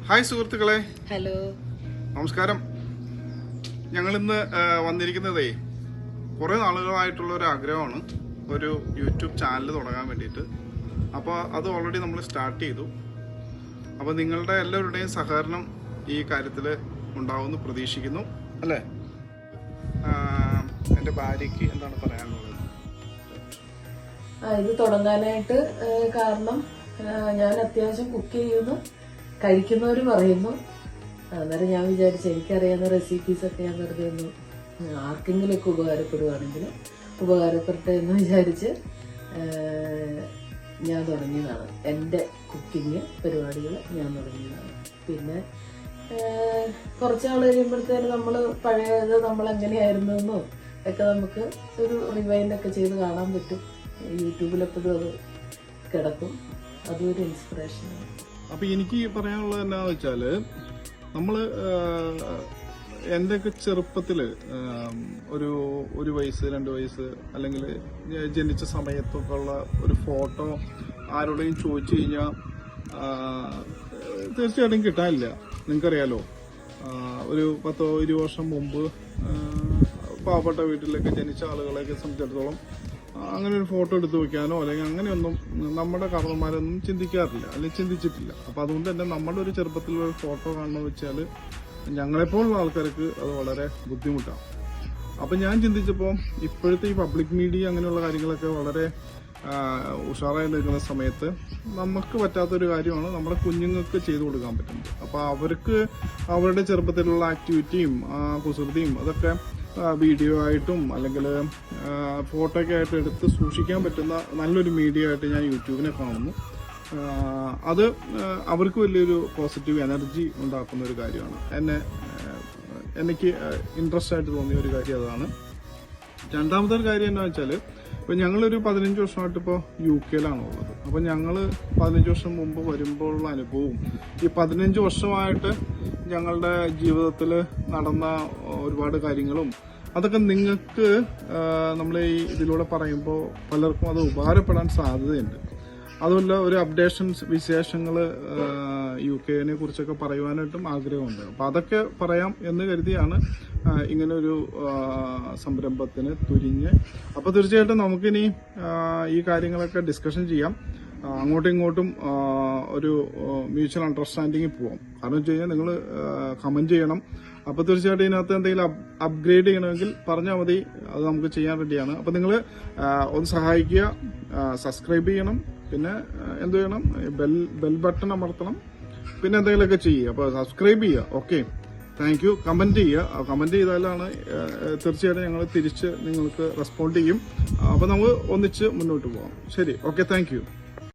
Hi സുഹൃത്തുക്കളെ, hello, നമസ്കാരം. ഞങ്ങളിന്ന് വന്നിരിക്കുന്നതേ കുറേ നാളുകളായിട്ടുള്ള ഒരു ആഗ്രഹമാണ്, ഒരു യൂട്യൂബ് ചാനൽ തുടങ്ങാൻ വേണ്ടിയിട്ട്. അപ്പോൾ അത് ഓൾറെഡി നമ്മൾ സ്റ്റാർട്ട് ചെയ്തു. അപ്പോൾ നിങ്ങളുടെ എല്ലാവരുടെയും സഹകരണം ഈ കാര്യത്തിൽ ഉണ്ടാവുമെന്ന് പ്രതീക്ഷിക്കുന്നു, അല്ലേ? എൻ്റെ ഭാര്യയ്ക്ക് എന്താണ് പറയാനുള്ളത്? ഇത് തുടങ്ങാനായിട്ട് കാരണം ഞാൻ അത്യാവശ്യം കുക്ക് ചെയ്യുന്നു, കഴിക്കുന്നവർ പറയുന്നു. അന്നേരം ഞാൻ വിചാരിച്ചു എനിക്കറിയാവുന്ന റെസിപ്പീസൊക്കെ ഞാൻ വെറുതെ ഒന്ന് ആർക്കെങ്കിലുമൊക്കെ ഉപകാരപ്പെടുകയാണെങ്കിൽ ഉപകാരപ്പെട്ടെ എന്ന് വിചാരിച്ച് ഞാൻ തുടങ്ങിയതാണ്. എൻ്റെ കുക്കിങ് പരിപാടികൾ ഞാൻ തുടങ്ങിയതാണ്. പിന്നെ കുറച്ചാൾ കഴിയുമ്പോഴത്തേന് നമ്മൾ പഴയത് നമ്മളെങ്ങനെയായിരുന്നു എന്നോ ഒക്കെ നമുക്ക് ഒരു റിവൈൻഡൊക്കെ ചെയ്ത് കാണാൻ പറ്റും. യൂട്യൂബിലെപ്പോഴും അത് കിടക്കും. അതും ഒരു ഇൻസ്പിറേഷനാണ്. അപ്പോൾ എനിക്ക് പറയാനുള്ളത് എന്താണെന്ന് വെച്ചാൽ, നമ്മൾ എൻ്റെയൊക്കെ ചെറുപ്പത്തിൽ ഒരു വയസ്സ് 2 വയസ്സ് അല്ലെങ്കിൽ ജനിച്ച സമയത്തൊക്കെ ഉള്ള ഒരു ഫോട്ടോ ആരോടെയും ചോദിച്ചു കഴിഞ്ഞാൽ തീർച്ചയായിട്ടും കിട്ടാനില്ല. നിങ്ങൾക്കറിയാലോ, ഒരു 10-20 വർഷം മുമ്പ് പാവപ്പെട്ട വീട്ടിലൊക്കെ ജനിച്ച ആളുകളെയൊക്കെ സംബന്ധിച്ചിടത്തോളം അങ്ങനെ ഒരു ഫോട്ടോ എടുത്ത് വയ്ക്കാനോ അല്ലെങ്കിൽ അങ്ങനെയൊന്നും നമ്മുടെ കാരണന്മാരൊന്നും ചിന്തിക്കാറില്ല, അല്ലെങ്കിൽ ചിന്തിച്ചിട്ടില്ല. അപ്പോൾ അതുകൊണ്ട് തന്നെ നമ്മുടെ ഒരു ചെറുപ്പത്തിലൊരു ഫോട്ടോ കാണണമെന്ന് വെച്ചാൽ ഞങ്ങളെപ്പോലുള്ള ആൾക്കാർക്ക് അത് വളരെ ബുദ്ധിമുട്ടാണ്. അപ്പം ഞാൻ ചിന്തിച്ചപ്പോൾ ഇപ്പോഴത്തെ ഈ പബ്ലിക് മീഡിയ അങ്ങനെയുള്ള കാര്യങ്ങളൊക്കെ വളരെ ഉഷാറായി നിൽക്കുന്ന സമയത്ത് നമുക്ക് പറ്റാത്തൊരു കാര്യമാണ് നമ്മുടെ കുഞ്ഞുങ്ങൾക്ക് ചെയ്തു കൊടുക്കാൻ പറ്റുന്നത്. അപ്പോൾ അവർക്ക് അവരുടെ ചെറുപ്പത്തിലുള്ള ആക്ടിവിറ്റിയും കുസൃതിയും അതൊക്കെ വീഡിയോ ആയിട്ടും അല്ലെങ്കിൽ ഫോട്ടോയൊക്കെ ആയിട്ട് എടുത്ത് സൂക്ഷിക്കാൻ പറ്റുന്ന നല്ലൊരു മീഡിയ ആയിട്ട് ഞാൻ യൂട്യൂബിനെ കാണുന്നു. അത് അവർക്ക് വലിയൊരു പോസിറ്റീവ് എനർജി ഉണ്ടാക്കുന്ന ഒരു കാര്യമാണ്. എനിക്ക് ഇൻട്രസ്റ്റ് ആയിട്ട് തോന്നിയ ഒരു കാര്യം അതാണ്. രണ്ടാമത്തെ ഒരു കാര്യം എന്താ വെച്ചാൽ, ഇപ്പോൾ ഞങ്ങളൊരു 15 വർഷമായിട്ട് ഇപ്പോൾ UK ഉള്ളത്. അപ്പോൾ ഞങ്ങൾ 15 വർഷം മുമ്പ് വരുമ്പോഴുള്ള അനുഭവവും ഈ 15 വർഷമായിട്ട് ഞങ്ങളുടെ ജീവിതത്തിൽ നടന്ന ഒരുപാട് കാര്യങ്ങളും അതൊക്കെ നിങ്ങൾക്ക് നമ്മൾ ഈ ഇതിലൂടെ പറയുമ്പോൾ പലർക്കും അത് ഉപകാരപ്പെടാൻ സാധ്യതയുണ്ട്. അതുമല്ല, ഒരു അപ്ഡേഷൻസ് വിശേഷങ്ങൾ UK കുറിച്ചൊക്കെ പറയുവാനായിട്ടും ആഗ്രഹമുണ്ട്. അപ്പോൾ അതൊക്കെ പറയാം എന്ന് കരുതിയാണ് ഇങ്ങനെ ഒരു സംരംഭത്തിന് തുരിഞ്ഞ്. അപ്പോൾ തീർച്ചയായിട്ടും നമുക്കിനി ഈ കാര്യങ്ങളൊക്കെ ഡിസ്കഷൻ ചെയ്യാം. അങ്ങോട്ടും ഇങ്ങോട്ടും ഒരു മ്യൂച്വൽ അണ്ടർസ്റ്റാൻഡിങ്ങിൽ പോവാം. കാരണം വെച്ച് കഴിഞ്ഞാൽ നിങ്ങൾ കമന്റ് ചെയ്യണം. അപ്പോൾ തീർച്ചയായിട്ടും ഇതിനകത്ത് എന്തെങ്കിലും അപ്ഗ്രേഡ് ചെയ്യണമെങ്കിൽ പറഞ്ഞാൽ മതി, അത് നമുക്ക് ചെയ്യാൻ റെഡിയാണ്. അപ്പോൾ നിങ്ങൾ ഒന്ന് സഹായിക്കുക, സബ്സ്ക്രൈബ് ചെയ്യണം, പിന്നെ എന്ത് ചെയ്യണം, ബെൽ ബട്ടൺ അമർത്തണം, പിന്നെ എന്തെങ്കിലുമൊക്കെ ചെയ്യുക. അപ്പോൾ സബ്സ്ക്രൈബ് ചെയ്യുക. Okay, thank you. കമന്റ് ചെയ്യുക. കമന്റ് ചെയ്താലാണ് തീർച്ചയായിട്ടും ഞങ്ങൾ തിരിച്ച് നിങ്ങൾക്ക് റെസ്പോണ്ട് ചെയ്യും. അപ്പോൾ നമുക്ക് ഒന്നിച്ച് മുന്നോട്ട് പോകാം. ശരി, ഓക്കെ, താങ്ക് യു.